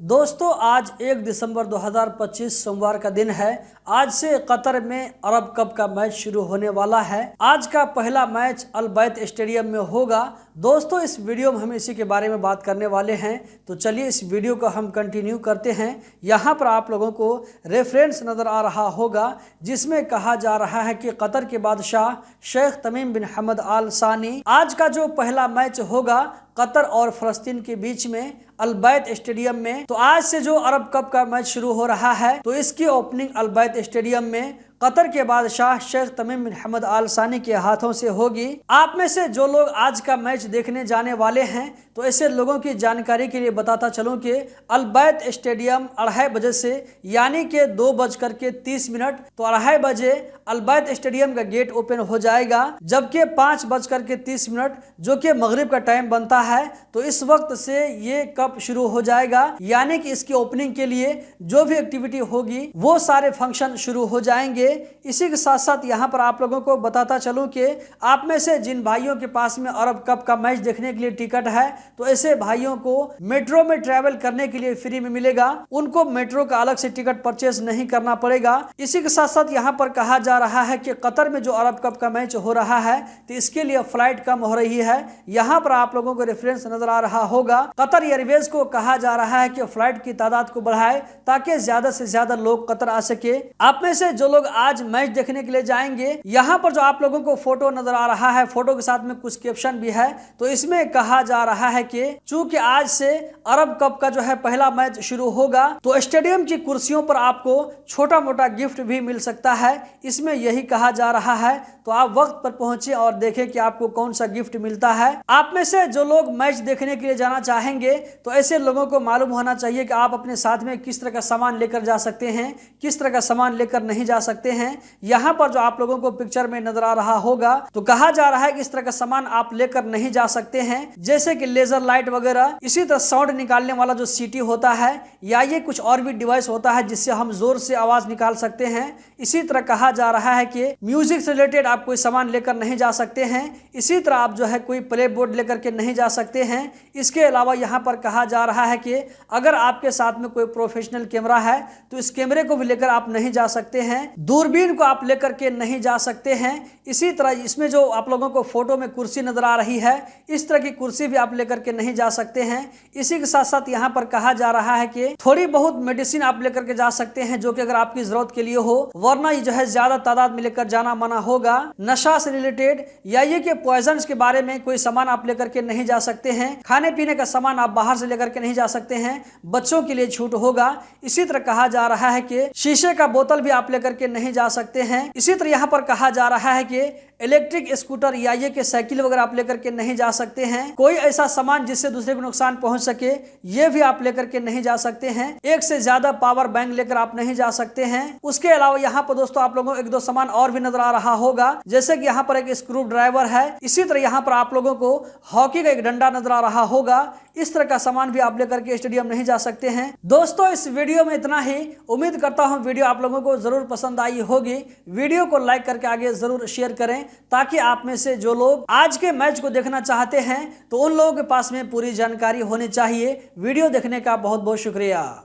दोस्तों आज 1 दिसंबर 2025 सोमवार का दिन है। आज से कतर में अरब कप का मैच शुरू होने वाला है। आज का पहला मैच अल बैत स्टेडियम में होगा। दोस्तों इस वीडियो में हम इसी के बारे में बात करने वाले हैं, तो चलिए इस वीडियो को हम कंटिन्यू करते हैं। यहाँ पर आप लोगों को रेफरेंस नज़र आ रहा होगा जिसमें कहा जा रहा है कि कतर के बादशाह शेख तमीम बिन हमद आल सानी आज का जो पहला मैच होगा कतर और फलस्तीन के बीच में अल बैत स्टेडियम में, तो आज से जो अरब कप का मैच शुरू हो रहा है तो इसकी ओपनिंग अल बैत स्टेडियम में कतर के बादशाह शेख तमीम बिन हमद आल सानी के हाथों से होगी। आप में से जो लोग आज का मैच देखने जाने वाले हैं तो ऐसे लोगों की जानकारी के लिए बताता चलूं कि अल बैत स्टेडियम 2:30 बजे से यानी कि 2:30 तो 2:30 बजे अल बैत स्टेडियम का गेट ओपन हो जाएगा, जबकि 5:30 जो कि मगरिब का टाइम बनता है तो इस वक्त से ये कप शुरू हो जाएगा। यानी कि इसकी ओपनिंग के लिए जो भी एक्टिविटी होगी वो सारे फंक्शन शुरू हो जाएंगे। इसी के साथ साथ यहाँ पर आप लोगों को बताता चलूं कि आप में से जिन भाइयों के पास में अरब कप का मैच देखने के लिए टिकट है तो ऐसे भाइयों को मेट्रो में ट्रैवल करने के लिए फ्री में मिलेगा, उनको मेट्रो का अलग से टिकट परचेज नहीं करना पड़ेगा। इसी के साथ साथ यहाँ पर कहा जा रहा है कि कतर में जो अरब कप का मैच हो रहा है तो इसके लिए फ्लाइट कम हो रही है। यहाँ पर आप लोगों को रेफरेंस नजर आ रहा होगा, कतर एयरवेज को कहा जा रहा है कि फ्लाइट की तादाद को बढ़ाए ताकि ज्यादा से ज्यादा लोग कतर आ सके। आप में से जो लोग आज मैच देखने के लिए जाएंगे, यहाँ पर जो आप लोगों को फोटो नजर आ रहा है, फोटो के साथ में कुछ कैप्शन भी है, तो इसमें कहा जा रहा है कि चूंकि आज से अरब कप का जो है पहला मैच शुरू होगा तो स्टेडियम की कुर्सियों पर आपको छोटा मोटा गिफ्ट भी मिल सकता है। इसमें यही कहा जा रहा है, तो आप वक्त पर पहुंचे और देखें कि आपको कौन सा गिफ्ट मिलता है। आप में से जो लोग मैच देखने के लिए जाना चाहेंगे तो ऐसे लोगों को मालूम होना चाहिए कि आप अपने साथ में किस तरह का सामान लेकर जा सकते हैं, किस तरह का सामान लेकर नहीं जा सकते हैं। यहाँ पर जो आप लोगों को पिक्चर में नजर आ रहा होगा तो कहा जा रहा है कि इस तरह का सामान आप लेकर नहीं जा सकते हैं, जैसे कि लेजर लाइट वगैरह। इसी तरह साउंड निकालने वाला जो सीटी होता है या ये कुछ और भी डिवाइस होता है जिससे हम जोर से आवाज निकाल सकते हैं। इसी तरह कहा जा रहा है कि म्यूजिक से रिलेटेड आप कोई सामान लेकर नहीं जा सकते हैं। इसी तरह आप जो है कोई प्ले बोर्ड लेकर के नहीं जा सकते हैं। इसके अलावा यहाँ पर कहा जा रहा है कि अगर आपके साथ में कोई प्रोफेशनल कैमरा है तो इस कैमरे को भी लेकर आप नहीं जा सकते हैं। दूरबीन को आप लेकर के नहीं जा सकते हैं। इसी तरह इसमें जो आप लोगों को फोटो में कुर्सी नजर आ रही है, इस तरह की कुर्सी भी आप लेकर के नहीं जा सकते हैं। इसी के साथ साथ यहाँ पर कहा जा रहा है कि थोड़ी बहुत मेडिसिन आप लेकर के जा सकते हैं जो कि अगर आपकी जरूरत के लिए हो, वरना ये जो है ज्यादा तादाद में लेकर जाना मना होगा। नशा से रिलेटेड या ये कि पॉइजन के बारे में कोई सामान आप लेकर के नहीं जा सकते हैं। खाने पीने का सामान आप बाहर से लेकर के नहीं जा सकते हैं, बच्चों के लिए छूट होगा। इसी तरह कहा जा रहा है कि शीशे का बोतल भी आप लेकर के नहीं जा सकते हैं। इसी तरह यहाँ पर कहा जा रहा है कि इलेक्ट्रिक स्कूटर या ये कि साइकिल वगैरह आप लेकर के नहीं जा सकते हैं। कोई ऐसा सामान जिससे दूसरे को नुकसान पहुंच सके ये भी आप लेकर के नहीं जा सकते हैं। एक से ज्यादा पावर बैंक लेकर आप नहीं जा सकते हैं। उसके अलावा यहाँ पर दोस्तों आप लोगों को एक दो सामान और भी नजर आ रहा होगा, जैसे कि यहाँ पर एक स्क्रू ड्राइवर है। इसी तरह यहाँ पर आप लोगों को हॉकी का एक डंडा नजर आ रहा होगा। इस तरह का सामान भी आप लेकर के स्टेडियम नहीं जा सकते हैं। दोस्तों इस वीडियो में इतना ही। उम्मीद करता हूँ वीडियो आप लोगों को जरूर पसंद आई होगी। वीडियो को लाइक करके आगे जरूर शेयर करें ताकि आप में से जो लोग आज के मैच को देखना चाहते हैं तो उन लोगों के पास में पूरी जानकारी होनी चाहिए। वीडियो देखने का बहुत बहुत शुक्रिया।